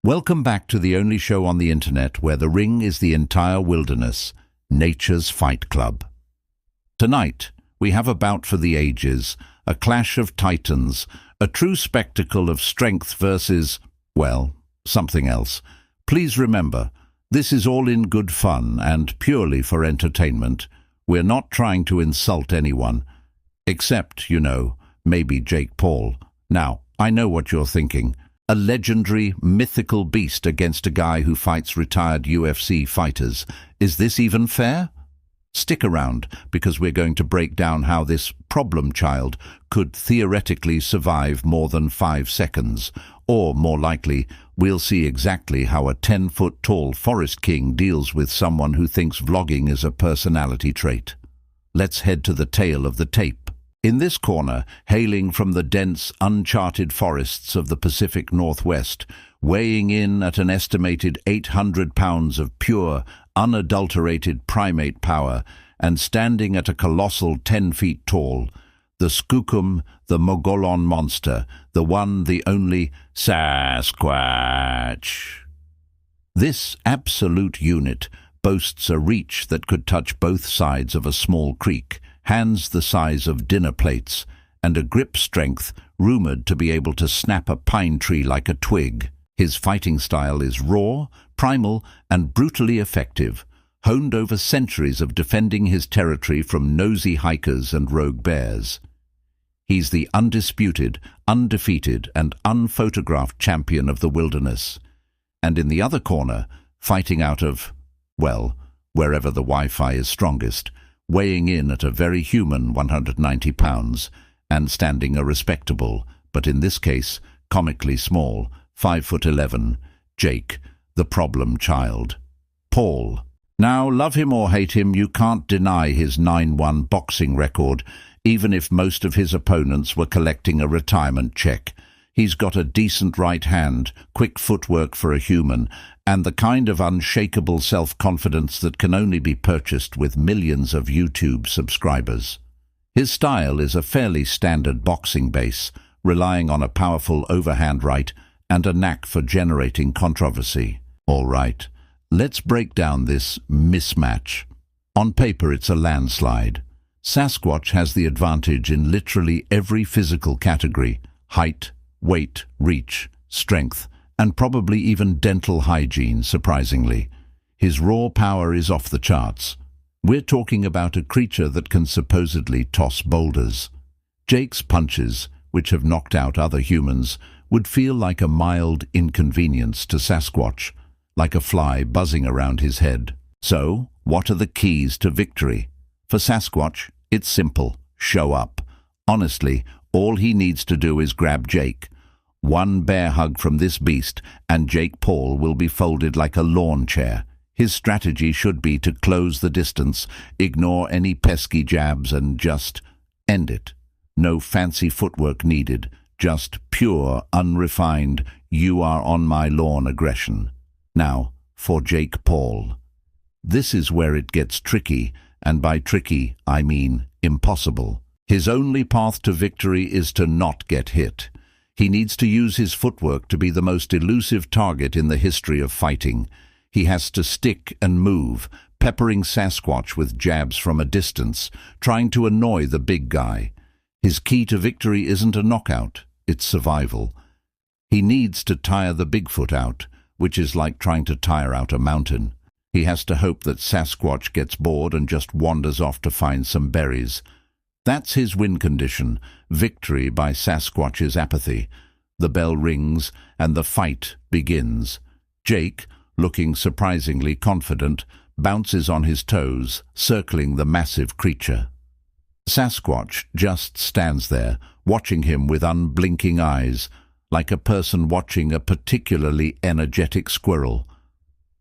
Welcome back to the only show on the internet where the ring is the entire wilderness, Nature's Fight Club. Tonight, we have a bout for the ages, a clash of titans, a true spectacle of strength versus, well, something else. Please remember, this is all in good fun and purely for entertainment. We're not trying to insult anyone, except, maybe Jake Paul. Now, I know what you're thinking. A legendary, mythical beast against a guy who fights retired UFC fighters. Is this even fair? Stick around, because we're going to break down how this problem child could theoretically survive more than 5 seconds. Or, more likely, we'll see exactly how a 10-foot-tall forest king deals with someone who thinks vlogging is a personality trait. Let's head to the tail of the tape. In this corner, hailing from the dense, uncharted forests of the Pacific Northwest, weighing in at an estimated 800 pounds of pure, unadulterated primate power, and standing at a colossal 10 feet tall, the Skookum, the Mogollon monster, the one, the only Sasquatch. This absolute unit boasts a reach that could touch both sides of a small creek, hands the size of dinner plates, and a grip strength rumored to be able to snap a pine tree like a twig. His fighting style is raw, primal, and brutally effective, honed over centuries of defending his territory from nosy hikers and rogue bears. He's the undisputed, undefeated, and unphotographed champion of the wilderness. And in the other corner, fighting out of, well, wherever the Wi-Fi is strongest, weighing in at a very human 190 pounds, and standing a respectable, but in this case, comically small, 5'11", Jake, the problem child. Paul. Now, love him or hate him, you can't deny his 9-1 boxing record, even if most of his opponents were collecting a retirement check. He's got a decent right hand, quick footwork for a human, and the kind of unshakable self-confidence that can only be purchased with millions of YouTube subscribers. His style is a fairly standard boxing base, relying on a powerful overhand right and a knack for generating controversy. All right, let's break down this mismatch. On paper, it's a landslide. Sasquatch has the advantage in literally every physical category: height, weight, reach, strength, and probably even dental hygiene, surprisingly. His raw power is off the charts. We're talking about a creature that can supposedly toss boulders. Jake's punches, which have knocked out other humans, would feel like a mild inconvenience to Sasquatch, like a fly buzzing around his head. So, what are the keys to victory? For Sasquatch, it's simple: show up. Honestly, all he needs to do is grab Jake. One bear hug from this beast, and Jake Paul will be folded like a lawn chair. His strategy should be to close the distance, ignore any pesky jabs, and just end it. No fancy footwork needed, just pure, unrefined, you are on my lawn aggression. Now, for Jake Paul. This is where it gets tricky, and by tricky, I mean impossible. His only path to victory is to not get hit. He needs to use his footwork to be the most elusive target in the history of fighting. He has to stick and move, peppering Sasquatch with jabs from a distance, trying to annoy the big guy. His key to victory isn't a knockout, it's survival. He needs to tire the Bigfoot out, which is like trying to tire out a mountain. He has to hope that Sasquatch gets bored and just wanders off to find some berries. That's his win condition: victory by Sasquatch's apathy. The bell rings, and the fight begins. Jake, looking surprisingly confident, bounces on his toes, circling the massive creature. Sasquatch just stands there, watching him with unblinking eyes, like a person watching a particularly energetic squirrel.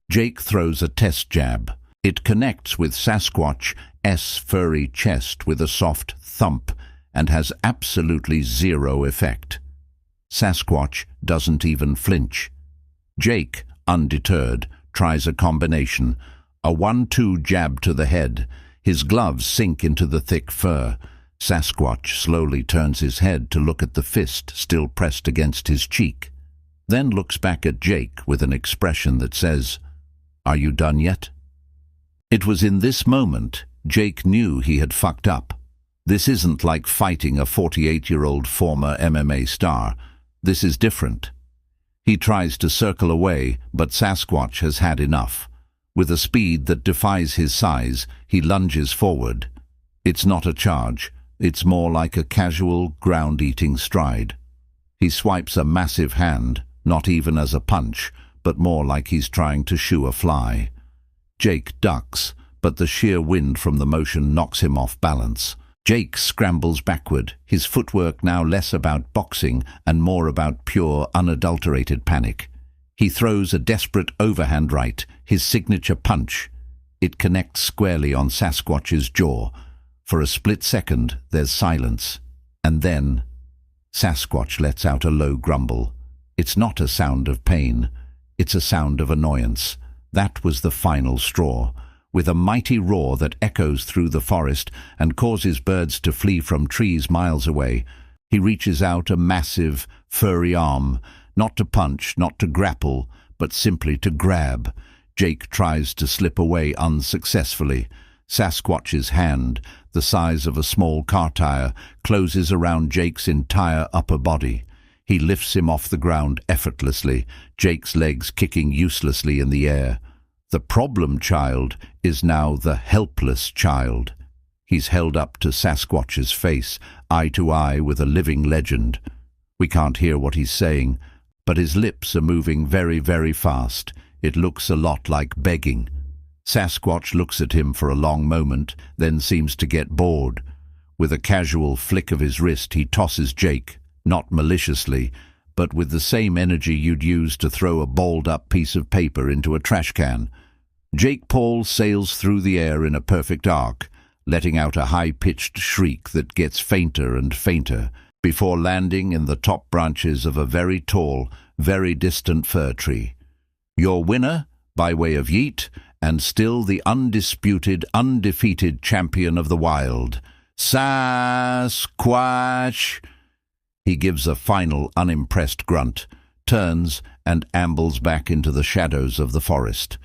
Jake throws a test jab. It connects with Sasquatch's furry chest with a soft thump and has absolutely zero effect. Sasquatch doesn't even flinch. Jake, undeterred, tries a combination: a 1-2 jab to the head. His gloves sink into the thick fur. Sasquatch slowly turns his head to look at the fist still pressed against his cheek. then looks back at Jake with an expression that says, "Are you done yet?" It was in this moment Jake knew he had fucked up. This isn't like fighting a 48-year-old former MMA star. This is different. He tries to circle away, but Sasquatch has had enough. With a speed that defies his size, he lunges forward. It's not a charge. It's more like a casual, ground-eating stride. He swipes a massive hand, not even as a punch, but more like he's trying to shoo a fly. Jake ducks, but the sheer wind from the motion knocks him off balance. Jake scrambles backward, his footwork now less about boxing and more about pure, unadulterated panic. He throws a desperate overhand right, his signature punch. It connects squarely on Sasquatch's jaw. For a split second, there's silence. And then, Sasquatch lets out a low grumble. It's not a sound of pain. It's a sound of annoyance. That was the final straw. With a mighty roar that echoes through the forest and causes birds to flee from trees miles away, he reaches out a massive, furry arm, not to punch, not to grapple, but simply to grab. Jake tries to slip away unsuccessfully. Sasquatch's hand, the size of a small car tire, closes around Jake's entire upper body. He lifts him off the ground effortlessly, Jake's legs kicking uselessly in the air. The problem child is now the helpless child. He's held up to Sasquatch's face, eye to eye with a living legend. We can't hear what he's saying, but his lips are moving very, very fast. It looks a lot like begging. Sasquatch looks at him for a long moment, then seems to get bored. With a casual flick of his wrist, he tosses Jake, not maliciously, but with the same energy you'd use to throw a balled-up piece of paper into a trash can. Jake Paul sails through the air in a perfect arc, letting out a high-pitched shriek that gets fainter and fainter, before landing in the top branches of a very tall, very distant fir tree. Your winner, by way of yeet, and still the undisputed, undefeated champion of the wild, Sasquatch. He gives a final, unimpressed grunt, turns, and ambles back into the shadows of the forest.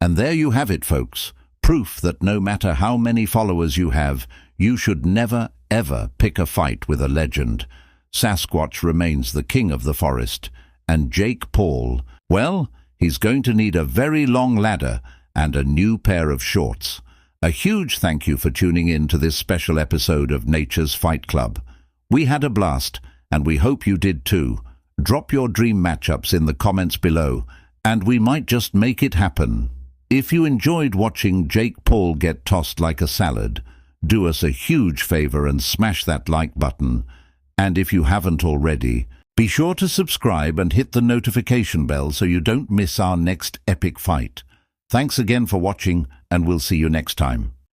And there you have it, folks. Proof that no matter how many followers you have, you should never, ever pick a fight with a legend. Sasquatch remains the king of the forest, and Jake Paul, well, he's going to need a very long ladder and a new pair of shorts. A huge thank you for tuning in to this special episode of Nature's Fight Club. We had a blast, and we hope you did too. Drop your dream matchups in the comments below, and we might just make it happen. If you enjoyed watching Jake Paul get tossed like a salad, do us a huge favor and smash that like button. And if you haven't already, be sure to subscribe and hit the notification bell so you don't miss our next epic fight. Thanks again for watching, and we'll see you next time.